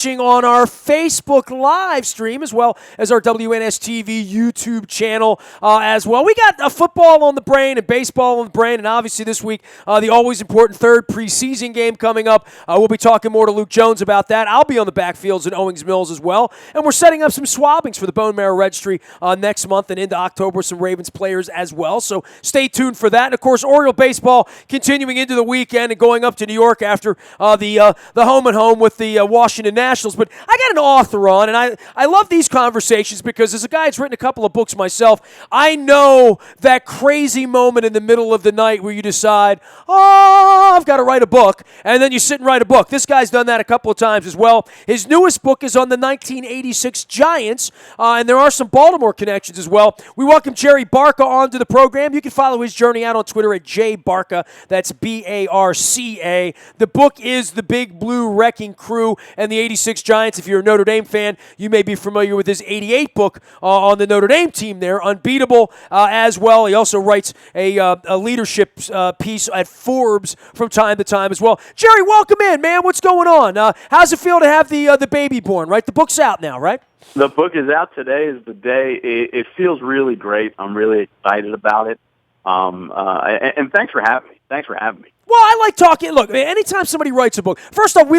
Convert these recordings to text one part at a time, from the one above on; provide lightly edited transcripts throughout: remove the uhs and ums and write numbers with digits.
On our Facebook live stream as well as our WNST YouTube channel as well. We got football on the brain and baseball on the brain, and obviously this week the always important third preseason game coming up. We'll be talking more to Luke Jones about that. I'll be on the backfields at Owings Mills as well, and we're setting up some swabbings for the Bone Marrow Registry next month and into October with some Ravens players as well, so stay tuned for that. And of course, Oriole baseball continuing into the weekend and going up to New York after the home and home with the Washington Nationals. But I got an author on, and I love these conversations because as a guy who's written a couple of books myself, I know that crazy moment in the middle of the night where you decide, I've got to write a book, and then you sit and write a book. This guy's done that a couple of times as well. His newest book is on the 1986 Giants, and there are some Baltimore connections as well. We welcome Jerry Barca onto the program. You can follow his journey out on Twitter at jbarca. That's Barca. The book is The Big Blue Wrecking Crew and the 86 Giants. If you're a Notre Dame fan, you may be familiar with his 88 book on the Notre Dame team there, Unbeatable as well. He also writes a leadership piece at Forbes from time to time as well. Jerry, welcome in, man. What's going on? How's it feel to have the baby born, right? The book's out now, right? The book is out. Today is the day. It feels really great. I'm really excited about it. And thanks for having me. Well, I like talking. Look, anytime somebody writes a book, first off,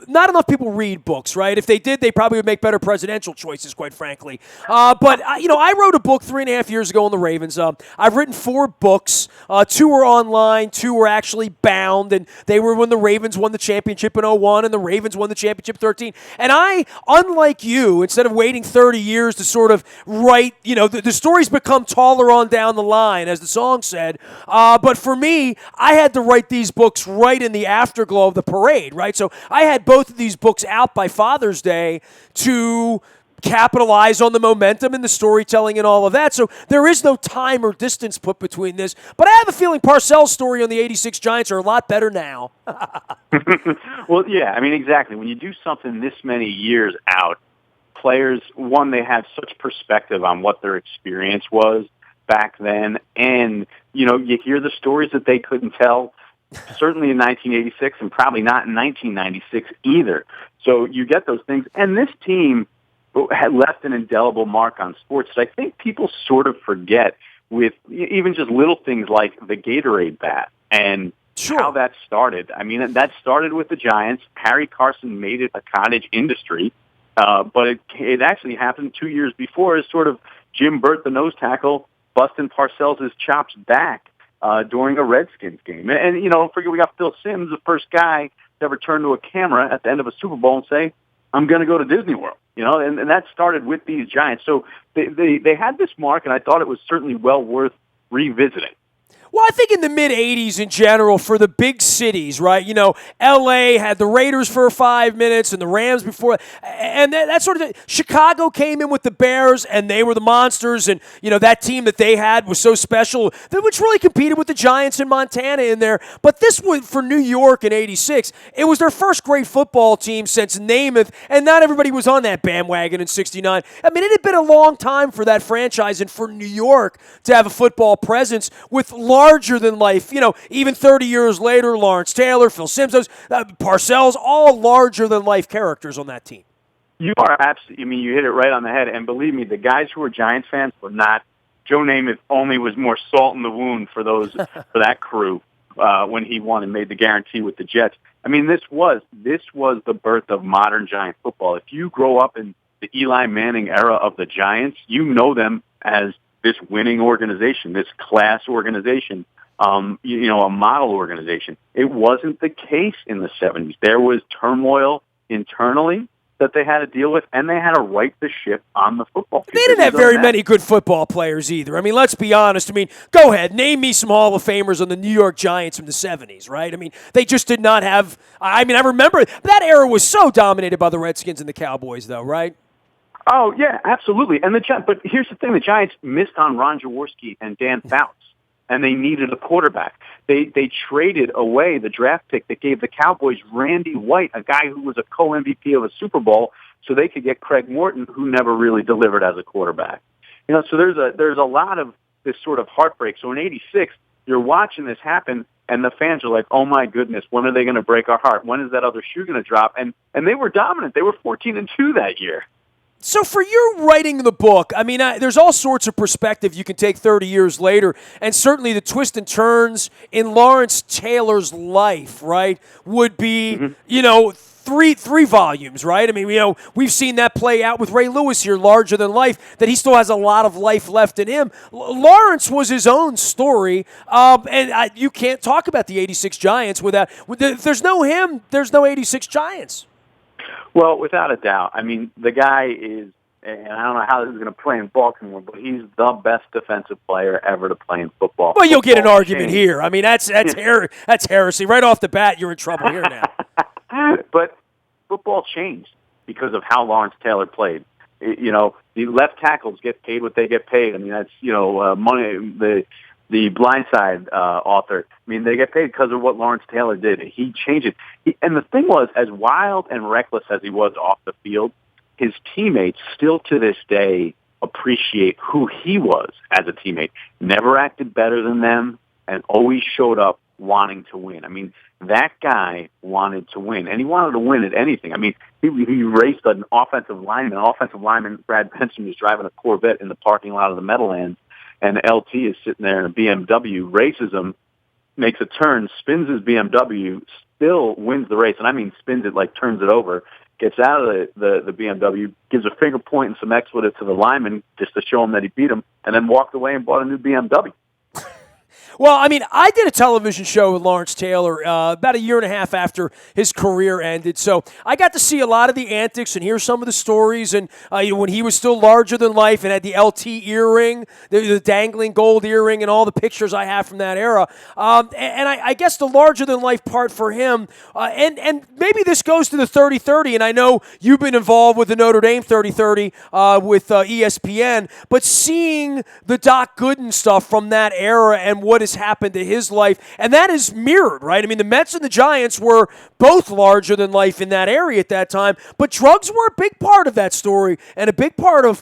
not enough people read books, right? If they did, they probably would make better presidential choices, quite frankly. But I wrote a book 3.5 years ago on the Ravens. I've written 4 books. 2 were online, 2 were actually bound, and they were when the Ravens won the championship in 2001 and the Ravens won the championship 13. And I, unlike you, instead of waiting 30 years to sort of write, the stories become taller on down the line, as the song said. But for me, I had to write these books right in the afterglow of the parade, right? So I had both of these books out by Father's Day to capitalize on the momentum and the storytelling and all of that. So there is no time or distance put between this. But I have a feeling Parcells' story on the 86 Giants are a lot better now. Well, yeah, exactly. When you do something this many years out, players, one, they have such perspective on what their experience was back then, and, you hear the stories that they couldn't tell, certainly in 1986 and probably not in 1996 either. So you get those things. And this team had left an indelible mark on sports that I think people sort of forget with even just little things like the Gatorade bat and how that started. That started with the Giants. Harry Carson made it a cottage industry, but it actually happened 2 years before as sort of Jim Burt, the nose tackle, busting Parcells' chops back during a Redskins game. And don't forget, we got Phil Simms, the first guy to ever turn to a camera at the end of a Super Bowl and say, I'm going to go to Disney World. And that started with these Giants. So they had this mark, and I thought it was certainly well worth revisiting. Well, I think in the mid-'80s in general for the big cities, right? L.A. had the Raiders for 5 minutes and the Rams before. And that sort of – Chicago came in with the Bears, and they were the monsters. And, that team that they had was so special, which really competed with the Giants in Montana in there. But this was for New York in '86. It was their first great football team since Namath, and not everybody was on that bandwagon in '69. It had been a long time for that franchise and for New York to have a football presence with larger than life, even 30 years later, Lawrence Taylor, Phil Simms, Parcells, all larger than life characters on that team. You are absolutely, you hit it right on the head. And believe me, the guys who were Giants fans were not. Joe Namath only was more salt in the wound for that crew when he won and made the guarantee with the Jets. This was the birth of modern Giant football. If you grow up in the Eli Manning era of the Giants, you know them as this winning organization, this class organization, a model organization. It wasn't the case in the 70s. There was turmoil internally that they had to deal with, and they had to right the ship on the football field. They didn't have very many good football players either. Let's be honest. Go ahead. Name me some Hall of Famers on the New York Giants from the 70s, right? They just did not have – I remember that era was so dominated by the Redskins and the Cowboys, though, right? Oh, yeah, absolutely. But here's the thing. The Giants missed on Ron Jaworski and Dan Fouts, and they needed a quarterback. They traded away the draft pick that gave the Cowboys Randy White, a guy who was a co-MVP of a Super Bowl, so they could get Craig Morton, who never really delivered as a quarterback. So there's a lot of this sort of heartbreak. So in '86, you're watching this happen, and the fans are like, oh my goodness, when are they going to break our heart? When is that other shoe going to drop? And they were dominant. They were 14-2 that year. So for you writing the book, I mean, there's all sorts of perspective you can take 30 years later, and certainly the twists and turns in Lawrence Taylor's life, right, would be, three volumes, right? I mean, we've seen that play out with Ray Lewis here, larger than life, that he still has a lot of life left in him. Lawrence was his own story, and you can't talk about the 86 Giants without, if there's no him, there's no 86 Giants. Well, without a doubt. I mean, the guy is, and I don't know how this is going to play in Baltimore, but he's the best defensive player ever to play in football. Well, you'll get an argument here. I mean, that's heresy. Right off the bat, you're in trouble here now. But football changed because of how Lawrence Taylor played. The left tackles get paid what they get paid. I mean, that's, money, the Blindside author. I mean, they get paid because of what Lawrence Taylor did. He changed it. And the thing was, as wild and reckless as he was off the field, his teammates still to this day appreciate who he was as a teammate. Never acted better than them and always showed up wanting to win. I mean, that guy wanted to win, and he wanted to win at anything. I mean, he raced an offensive lineman. Brad Benson, was driving a Corvette in the parking lot of the Meadowlands, and LT is sitting there in a BMW, races him, makes a turn, spins his BMW, still wins the race. And I mean spins it, like turns it over, gets out of the BMW, gives a finger point and some expletive to the lineman just to show him that he beat him, and then walked away and bought a new BMW. Well, I mean, I did a television show with Lawrence Taylor about a year and a half after his career ended, so I got to see a lot of the antics and hear some of the stories. And when he was still larger than life and had the LT earring, the dangling gold earring, and all the pictures I have from that era. And I guess the larger than life part for him, and maybe this goes to the 30-30. And I know you've been involved with the Notre Dame 30-30 with ESPN, but seeing the Doc Gooden stuff from that era and what has happened to his life, and that is mirrored, right? I mean, the Mets and the Giants were both larger than life in that area at that time, but drugs were a big part of that story and a big part of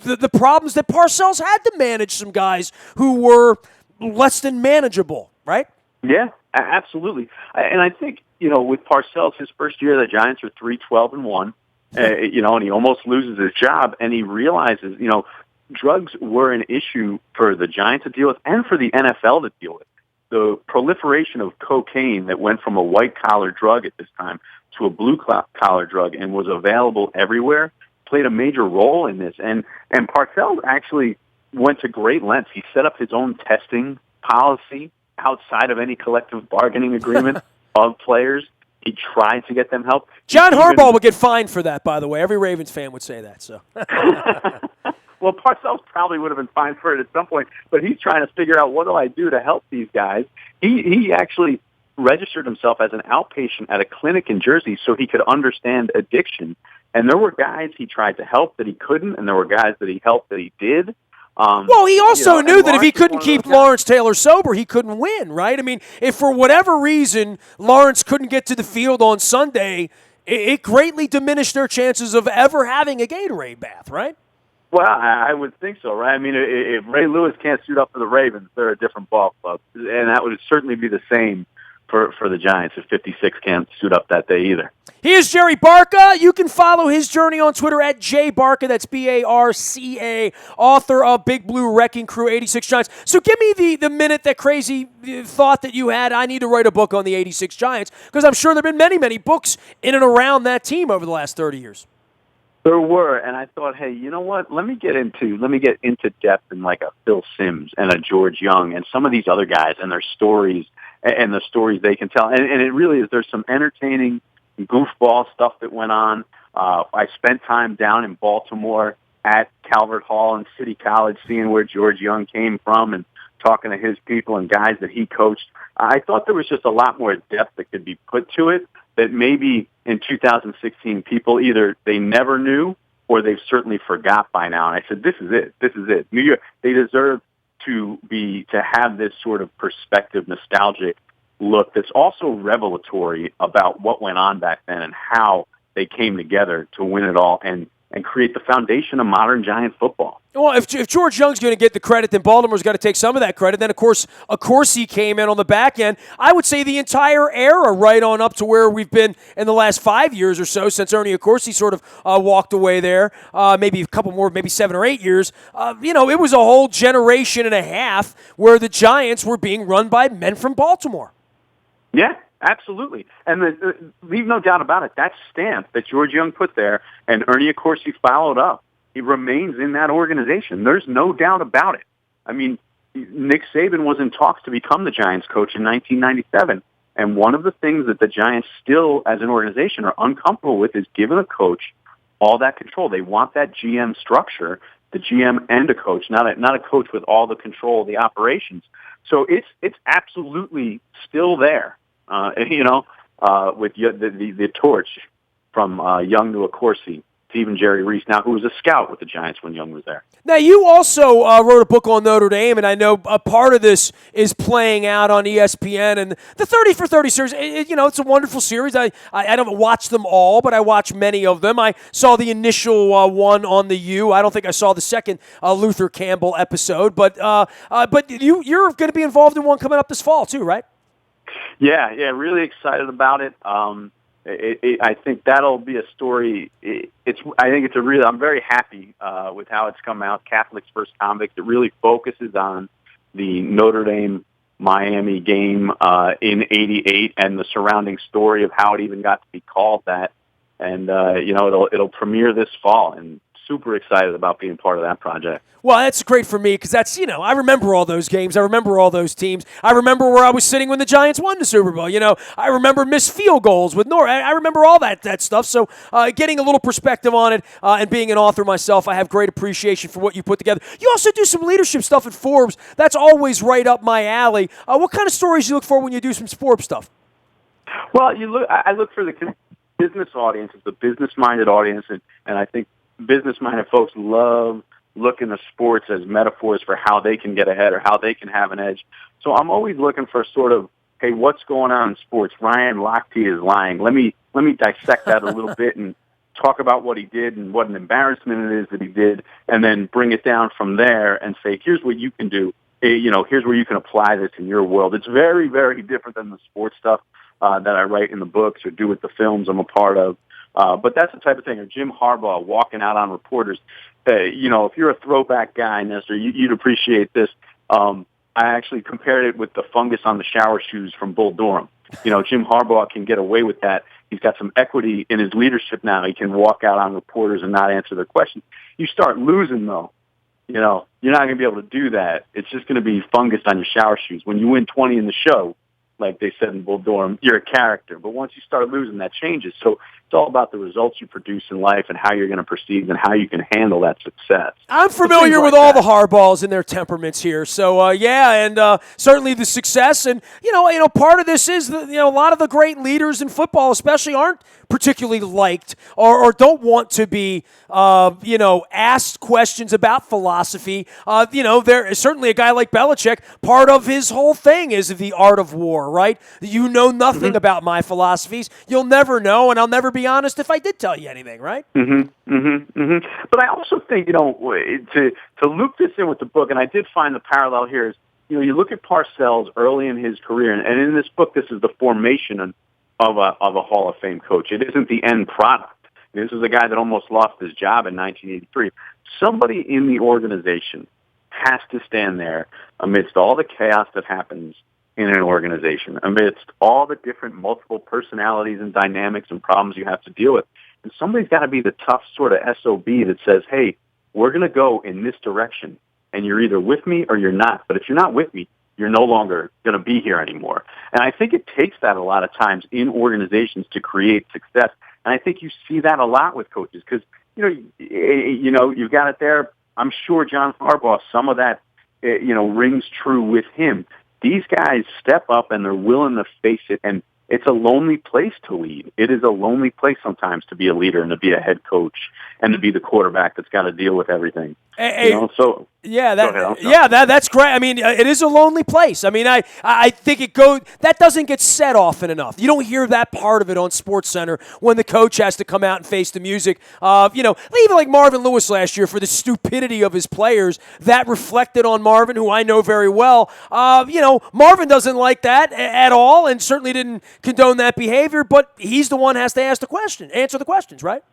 the problems that Parcells had to manage some guys who were less than manageable, right? Yeah, absolutely. And I think, with Parcells, his first year, the Giants are 3-12-1, and he almost loses his job, and he realizes, drugs were an issue for the Giants to deal with and for the NFL to deal with. The proliferation of cocaine that went from a white-collar drug at this time to a blue-collar drug and was available everywhere played a major role in this. And Parcells actually went to great lengths. He set up his own testing policy outside of any collective bargaining agreement of players. He tried to get them help. John Harbaugh would get fined for that, by the way. Every Ravens fan would say that. So. Well, Parcells probably would have been fined for it at some point, but he's trying to figure out, what do I do to help these guys? He actually registered himself as an outpatient at a clinic in Jersey so he could understand addiction. And there were guys he tried to help that he couldn't, and there were guys that he helped that he did. Well, he also knew that if he couldn't keep Lawrence Taylor sober, he couldn't win, right? I mean, if for whatever reason Lawrence couldn't get to the field on Sunday, it greatly diminished their chances of ever having a Gatorade bath, right? Well, I would think so, right? I mean, if Ray Lewis can't suit up for the Ravens, they're a different ball club. And that would certainly be the same for the Giants if 56 can't suit up that day either. Here's Jerry Barca. You can follow his journey on Twitter at jbarca. That's Barca, author of Big Blue Wrecking Crew 86 Giants. So give me the minute, that crazy thought that you had, I need to write a book on the 86 Giants, because I'm sure there have been many, many books in and around that team over the last 30 years. There were, and I thought, hey, you know what? Let me get into depth in like a Phil Simms and a George Young and some of these other guys and their stories and the stories they can tell. And it really is. There's some entertaining goofball stuff that went on. I spent time down in Baltimore at Calvert Hall and City College, seeing where George Young came from and talking to his people and guys that he coached. I thought there was just a lot more depth that could be put to it, that maybe in 2016 people either they never knew or they've certainly forgot by now. And I said, this is it. New York, they deserve to have this sort of perspective, nostalgic look that's also revelatory about what went on back then and how they came together to win it all. And and create the foundation of modern Giant football. Well, if George Young's going to get the credit, then Baltimore's got to take some of that credit. Then, of course, he came in on the back end. I would say the entire era right on up to where we've been in the last 5 years or so since Ernie Accorsi sort of walked away there, maybe a couple more, maybe 7 or 8 years. It was a whole generation and a half where the Giants were being run by men from Baltimore. Yeah, absolutely. And leave no doubt about it, that stamp that George Young put there and Ernie Accorsi followed up, he remains in that organization. There's no doubt about it. I mean, Nick Saban was in talks to become the Giants coach in 1997. And one of the things that the Giants still, as an organization, are uncomfortable with is giving a coach all that control. They want that GM structure, the GM and a coach, not a coach with all the control of the operations. So it's absolutely still there, with the torch from Young to Accorsi. Even Jerry Reese, now who was a scout with the Giants when Young was there. Now, you also wrote a book on Notre Dame, and I know a part of this is playing out on ESPN. And the 30 for 30 series, it's a wonderful series. I don't watch them all, but I watch many of them. I saw the initial one on the U. I don't think I saw the second Luther Campbell episode. But you're going to be involved in one coming up this fall, too, right? Yeah, really excited about it. I think that'll be a story. I'm very happy with how it's come out. Catholics First Convicts. It really focuses on the Notre Dame Miami game in '88 and the surrounding story of how it even got to be called that. And it'll premiere this fall, and super excited about being part of that project. Well, that's great for me because that's, I remember all those games. I remember all those teams. I remember where I was sitting when the Giants won the Super Bowl. I remember missed field goals with Nor. I remember all that stuff. So getting a little perspective on it and being an author myself, I have great appreciation for what you put together. You also do some leadership stuff at Forbes. That's always right up my alley. What kind of stories do you look for when you do some Forbes stuff? Well, I look for the business audience, the business-minded audience, and I think business-minded folks love looking at sports as metaphors for how they can get ahead or how they can have an edge. So I'm always looking for sort of, hey, what's going on in sports? Ryan Lochte is lying. Let me dissect that a little bit and talk about what he did and what an embarrassment it is that he did, and then bring it down from there and say, here's what you can do. Here's where you can apply this in your world. It's very, very different than the sports stuff that I write in the books or do with the films I'm a part of. But that's the type of thing. Or Jim Harbaugh walking out on reporters. If you're a throwback guy, Nestor, you'd appreciate this. I actually compared it with the fungus on the shower shoes from Bull Durham. Jim Harbaugh can get away with that. He's got some equity in his leadership now. He can walk out on reporters and not answer their questions. You start losing, though. You're not going to be able to do that. It's just going to be fungus on your shower shoes. When you win 20 in the show, like they said in Bull Durham, you're a character. But once you start losing, that changes. So it's all about the results you produce in life and how you're going to perceive and how you can handle that success. I'm familiar with all the Harbaughs and their temperaments here. So, and certainly the success. And, part of this is, a lot of the great leaders in football especially aren't particularly liked or don't want to be, asked questions about philosophy. There is certainly a guy like Belichick, part of his whole thing is the art of war, right? You know nothing about my philosophies. You'll never know, and I'll never be honest if I did tell you anything, right? But I also think, to loop this in with the book, and I did find the parallel here is, you look at Parcells early in his career, and in this book, this is the formation of a Hall of Fame coach. It isn't the end product. This is a guy that almost lost his job in 1983. Somebody in the organization has to stand there amidst all the chaos that happens in an organization, amidst all the different multiple personalities and dynamics and problems you have to deal with. And somebody's got to be the tough sort of SOB that says, hey, we're going to go in this direction, and you're either with me or you're not. But if you're not with me, you're no longer going to be here anymore. And I think it takes that a lot of times in organizations to create success. And I think you see that a lot with coaches because, you've got it there. I'm sure John Harbaugh, some of that, rings true with him. These guys step up and they're willing to face it and It's a lonely place to lead. It is a lonely place sometimes to be a leader and to be a head coach and to be the quarterback that's got to deal with everything. Hey, So yeah, go ahead, that's great. I mean, it is a lonely place. I mean, I think that doesn't get said often enough. You don't hear that part of it on SportsCenter when the coach has to come out and face the music. Even like Marvin Lewis last year for the stupidity of his players, that reflected on Marvin, who I know very well. Marvin doesn't like that at all, and certainly didn't condone that behavior. But he's the one who has to answer the questions, right?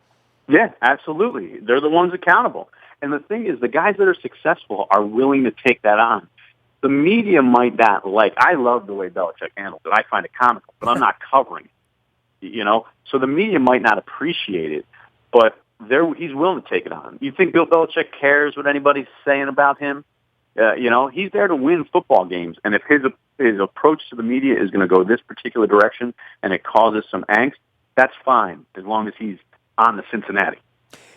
Yeah, absolutely. They're the ones accountable. And the thing is, the guys that are successful are willing to take that on. The media might not I love the way Belichick handles it. I find it comical, but I'm not covering it, So the media might not appreciate it, but he's willing to take it on. You think Bill Belichick cares what anybody's saying about him? He's there to win football games. And if his approach to the media is going to go this particular direction and it causes some angst, that's fine, as long as he's on the Cincinnati.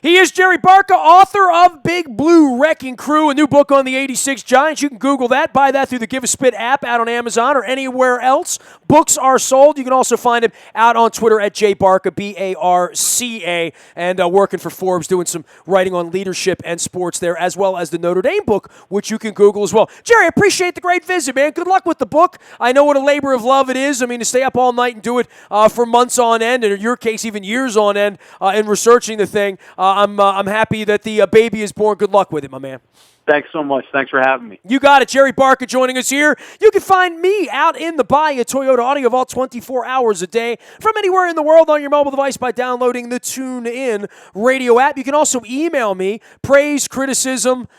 He is Jerry Barca, author of Big Blue Wrecking Crew, a new book on the 86 Giants. You can Google that, buy that through the Give a Spit app out on Amazon or anywhere else. Books are sold. You can also find him out on Twitter at jbarca, B-A-R-C-A, and working for Forbes, doing some writing on leadership and sports there, as well as the Notre Dame book, which you can Google as well. Jerry, I appreciate the great visit, man. Good luck with the book. I know what a labor of love it is. I mean, to stay up all night and do it for months on end, and in your case, even years on end, in researching the thing. I'm happy that the baby is born. Good luck with it, my man. Thanks so much. Thanks for having me. You got it. Jerry Barca joining us here. You can find me out in the Bayou Toyota Audio Vault 24 hours a day from anywhere in the world on your mobile device by downloading the TuneIn radio app. You can also email me, praise, criticism.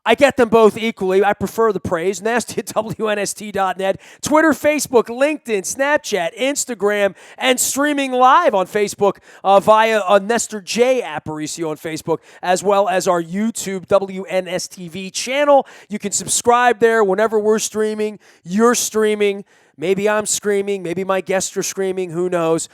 I get them both equally. I prefer the praise. Nasty at WNST.net. Twitter, Facebook, LinkedIn, Snapchat, Instagram, and streaming live on Facebook via Nestor J. Aparicio on Facebook, as well as our YouTube WNSTV channel. You can subscribe there whenever we're streaming. You're streaming. Maybe I'm screaming. Maybe my guests are screaming. Who knows?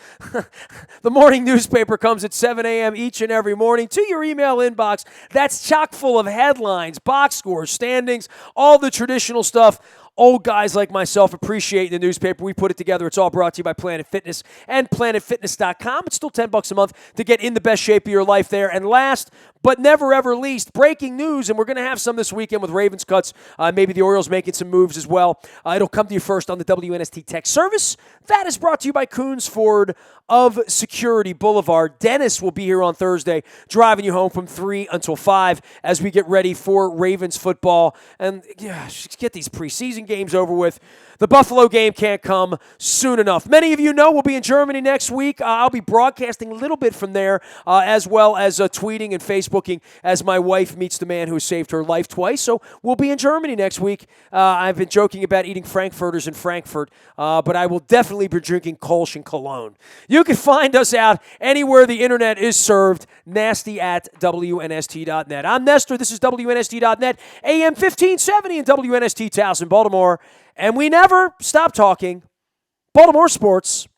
The morning newspaper comes at 7 a.m. each and every morning to your email inbox. That's chock full of headlines, box scores, standings, all the traditional stuff. Old guys like myself appreciate the newspaper. We put it together. It's all brought to you by Planet Fitness and PlanetFitness.com. It's still $10 a month to get in the best shape of your life there. And last but never ever least, breaking news, and we're going to have some this weekend with Ravens cuts. Maybe the Orioles making some moves as well. It'll come to you first on the WNST Tech Service. That is brought to you by Coons Ford of Security Boulevard. Dennis will be here on Thursday, driving you home from 3 until 5 as we get ready for Ravens football. And just get these preseason games over with. The Buffalo game can't come soon enough. Many of you know we'll be in Germany next week. I'll be broadcasting a little bit from there, as well as tweeting and Facebooking as my wife meets the man who saved her life twice. So we'll be in Germany next week. I've been joking about eating Frankfurters in Frankfurt, but I will definitely be drinking Kolsch and Cologne. You can find us out anywhere the internet is served, nasty at WNST.net. I'm Nestor. This is WNST.net, AM 1570 in WNST Towson, Baltimore. And we never stop talking Baltimore sports.